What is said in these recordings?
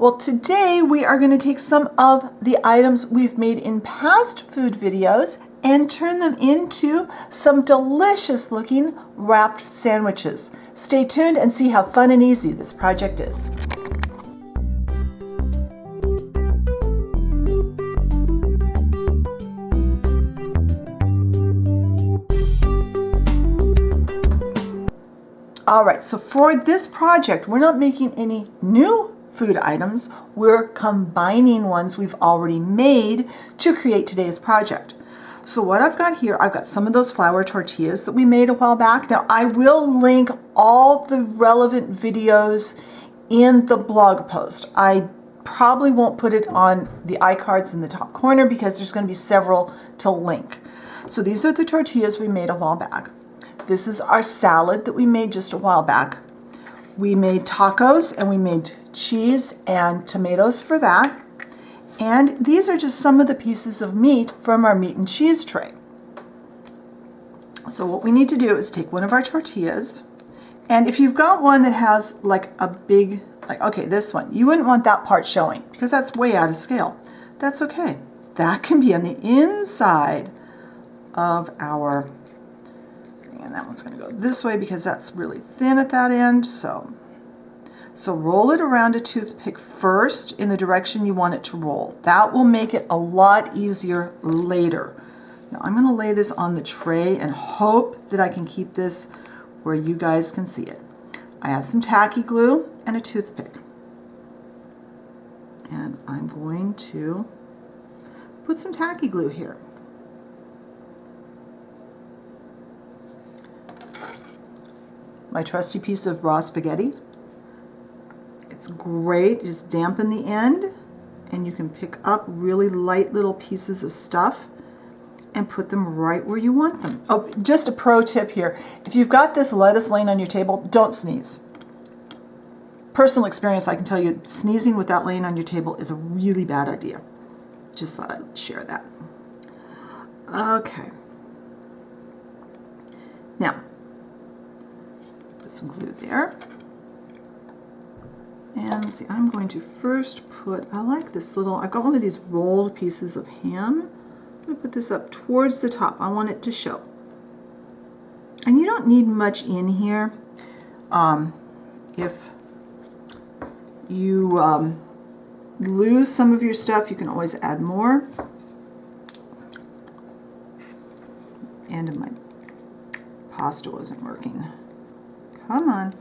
Well, today we are going to take some of the items we've made in past food videos and turn them into some delicious looking wrapped sandwiches. Stay tuned and see how fun and easy this project is. All right, so for this project, we're not making any new food items. We're combining ones we've already made to create today's project. So what I've got here, I've got some of those flour tortillas that we made a while back. Now I will link all the relevant videos in the blog post. I probably won't put it on the iCards in the top corner because there's going to be several to link. So these are the tortillas we made a while back. This is our salad that we made just a while back. We made tacos and we made cheese and tomatoes for that. And these are just some of the pieces of meat from our meat and cheese tray. So what we need to do is take one of our tortillas, and if you've got one that has like a big, okay, this one, you wouldn't want that part showing because that's way out of scale. That's okay. That can be on the inside of our, and that one's going to go this way because that's really thin at that end. So roll it around a toothpick first in the direction you want it to roll. That will make it a lot easier later. Now I'm going to lay this on the tray and hope that I can keep this where you guys can see it. I have some tacky glue and a toothpick. And I'm going to put some tacky glue here. My trusty piece of raw spaghetti. It's great, just dampen the end and you can pick up really light little pieces of stuff and put them right where you want them. Oh, just a pro tip here. If you've got this lettuce laying on your table, don't sneeze. Personal experience, I can tell you, sneezing with that laying on your table is a really bad idea. Just thought I'd share that. Okay. Now, put some glue there. And let's see, I'm going to first put, I like this little, I've got one of these rolled pieces of ham. I'm going to put this up towards the top. I want it to show. And you don't need much in here. If you lose some of your stuff, you can always add more. And my pasta wasn't working. Come on.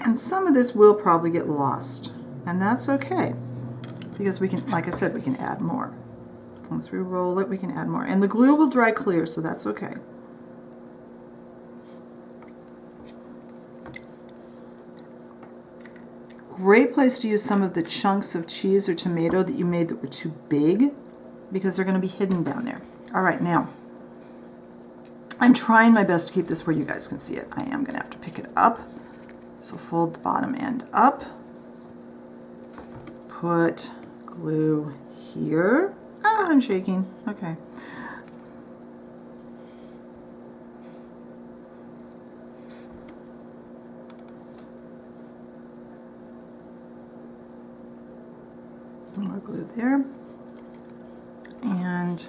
And some of this will probably get lost, and that's okay, because we can, like I said, we can add more. Once we roll it, we can add more. And the glue will dry clear, so that's okay. Great place to use some of the chunks of cheese or tomato that you made that were too big, because they're going to be hidden down there. All right, now, I'm trying my best to keep this where you guys can see it. I am going to have to pick it up. So fold the bottom end up, put glue here. Ah, I'm shaking. Okay. More glue there. And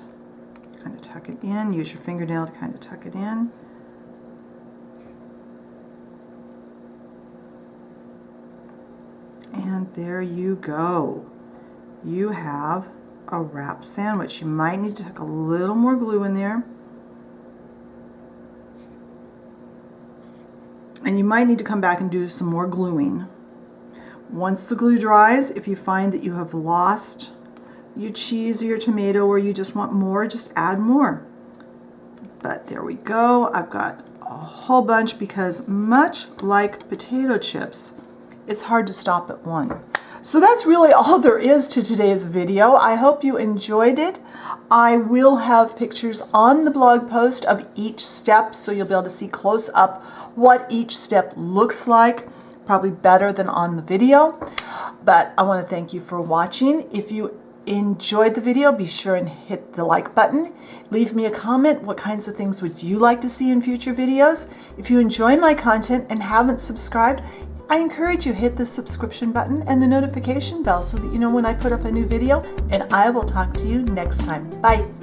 kind of tuck it in. Use your fingernail to kind of tuck it in. And there you go. You have a wrap sandwich. You might need to tuck a little more glue in there. And you might need to come back and do some more gluing. Once the glue dries, if you find that you have lost your cheese or your tomato or you just want more, just add more. But there we go. I've got a whole bunch because much like potato chips, it's hard to stop at one. So that's really all there is to today's video. I hope you enjoyed it. I will have pictures on the blog post of each step so you'll be able to see close up what each step looks like, probably better than on the video. But I want to thank you for watching. If you enjoyed the video, be sure and hit the like button. Leave me a comment. What kinds of things would you like to see in future videos? If you enjoy my content and haven't subscribed, I encourage you hit the subscription button and the notification bell so that you know when I put up a new video, and I will talk to you next time. Bye.